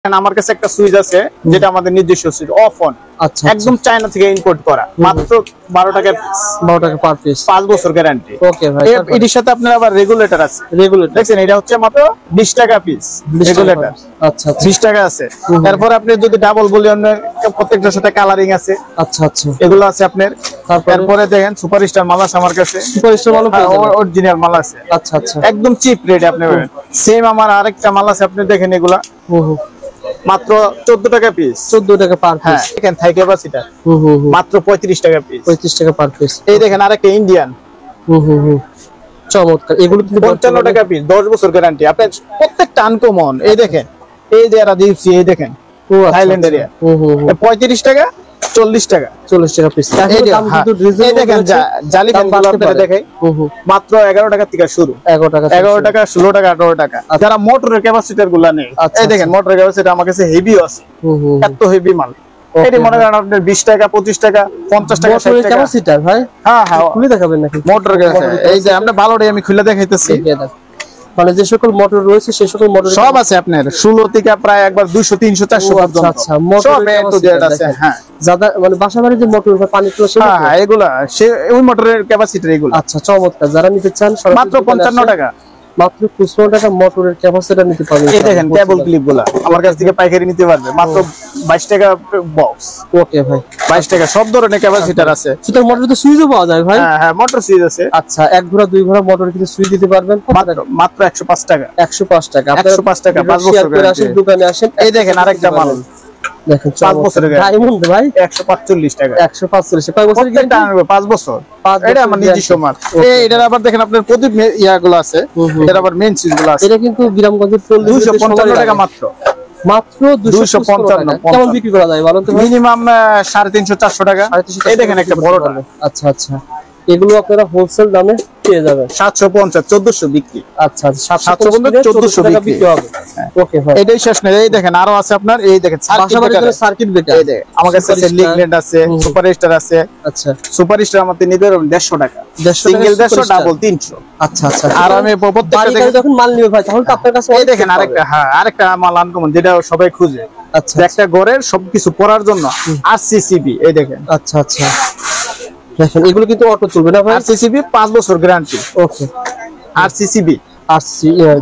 আমার কাছে একটা সুইচ আছে যেটা আমাদের নিজস্ব সুইচ অফ অন একদম চায়না থেকে ইম্পোর্ট করা মাত্র 12 টাকা পার পিস 5 বছর গ্যারান্টি। ওকে ভাই, এর সাথে আপনার আবার রেগুলেটর আছে। রেগুলেটর দেখেন এটা হচ্ছে মাত্র 20 টাকা পিস রেগুলেটর। আচ্ছা 20 টাকা আছে। তারপর আপনি যদি ডাবল ভলিউম প্রত্যেকটার সাথে কালারিং আছে। আচ্ছা এগুলো আছে আপনার। তারপরে দেখেন সুপারস্টার মাল আছে আমার কাছে। সুপারস্টার মাল অরিজিনাল মাল আছে। আচ্ছা একদম চিপ রেট আপনি পাবেন। সেম আমার আরেকটা মাল আছে আপনি দেখেন এগুলা মাত্র 14 টাকা পিস। 14 টাকা পার পিস। দেখেন থাই ক্যাপাসিটর মাত্র 35 টাকা পিস। 35 টাকা পার পিস। এই দেখেন আরেকটা ইন্ডিয়ান চমৎকার, এগুলো 55 টাকা পিস 10 বছর গ্যারান্টি। আপনার প্রত্যেকটা আনকমন। এই দেখেন এই যে এরা দিচ্ছি, এই দেখেন থাইল্যান্ডের 35 টাকা 40 টাকা পিস। এই দেখেন জালি ফ্যানগুলো আপনারা দেখাই মাত্র 11 টাকা থেকে শুরু। 11 টাকা 16 টাকা 18 টাকা। যারা মোটরের ক্যাপাসিটর গুলা নেই, এই দেখেন মোটরের ক্যাপাসিটর আমার কাছে হেভি আছে। এত হেভি মাল। এটি মনে করেন আপনার 20 টাকা 25 টাকা 50 টাকা 60 টাকা ক্যাপাসিটর ভাই। হ্যাঁ খুলে দেখাবেন নাকি মোটরের ক্যাপাসিটর? এই যে আমরা ভালোটাই আমি খুলে দেখাইতেছি। মানে যে সকল মোটর রয়েছে সেই সকল মোটর সব আছে আপনার 16 থেকে প্রায় একবার 200 300 400 পর্যন্ত। আচ্ছা মোটর এত যেটা আছে। হ্যাঁ যারা মানে বাসাবাড়ির যে মোটর বা পানি তোলা সেটা। হ্যাঁ এগুলা সে ওই মোটরের ক্যাপাসিটি এগুলা। আচ্ছা চমৎকার, যারা নিতে চান মাত্র 55 টাকা। মাত্র 55 টাকা মোটরের ক্যাপাসিটি নিতে পারবেন। এই দেখেন কেবল ক্লিপ গুলা আমার কাছ থেকে পাইকারি নিতে পারবে মাত্র 22 টাকা বক্স। ওকে ভাই 22 টাকা। সব ধরনের ক্যাপাসিটর আছে। সুতরাং মোটরে তো সুইচও পাওয়া যায় ভাই? হ্যাঁ মোটর সুইচ আছে। আচ্ছা এক ঘোড়া দুই ঘোড়া মোটর কিন্তু সুইচ দিতে পারবেন মাত্র 105 টাকা। 105 টাকা। 105 টাকা 5 বছর গ্যারান্টি। দোকানে আসেন। এই দেখেন আরেকটা মাল দেখেন 5 বছরের ডায়মন্ড ভাই 145 টাকা। 145 কয় বছর গ্যারান্টি? 5 বছর। এটা আমার নিজস্ব মাল। এটার আবার দেখেন আপনার প্রদীপ ইয়াগুলো আছে। এটার আবার মেইন সুইচগুলো আছে। এটা কিন্তু গ্রামগঞ্জের 255 টাকা মাত্র। মাত্র 255। কেমন বিক্রি করা যায় বলেন তো? মিনিমাম 350 400 টাকা। এই দেখেন একটা বড়টা। আচ্ছা এগুলো আপনারা হোলসেল দামে পেয়ে যাবেন। 750 1400 বিক্রি। আচ্ছা 750 1400 টাকা বিক্রি হবে। ওকে ভাই এটাই শেষ না। এই দেখেন আরো আছে আপনার। এই দেখেন সার্কিট ব্রেকার। এই দেখেন আমার কাছে আছে লিগনেট আছে, সুপারস্টার আছে। আচ্ছা সুপারস্টার আমাদের নিতে 150 টাকা। Single 150 double 300। আচ্ছা আর আমি প্রত্যেকটা যখন মাল নিব ভাই তখন তো আপনার কাছে এই দেখেন আরেকটা মাল আনকমন যেটা সবাই খুঁজে। আচ্ছা একটা ঘরের সবকিছু পড়ার জন্য আরসিসিবি। এই দেখেন। আচ্ছা দেখেন এগুলো কিন্তু অটো চলবে না ভাই? আরসিসিবি 5 বছর গ্যারান্টি। ওকে আরসিসিবি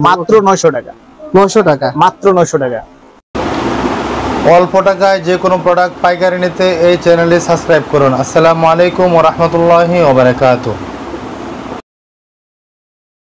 মাত্র 900 টাকা। 900 টাকা মাত্র 900 টাকা। অল্প টাকায় যে কোনো প্রোডাক্ট পাইকারি নিতে এই চ্যানেলে সাবস্ক্রাইব করুন। আসসালামু আলাইকুম ওয়া রাহমাতুল্লাহি ওয়া বারাকাতুহু।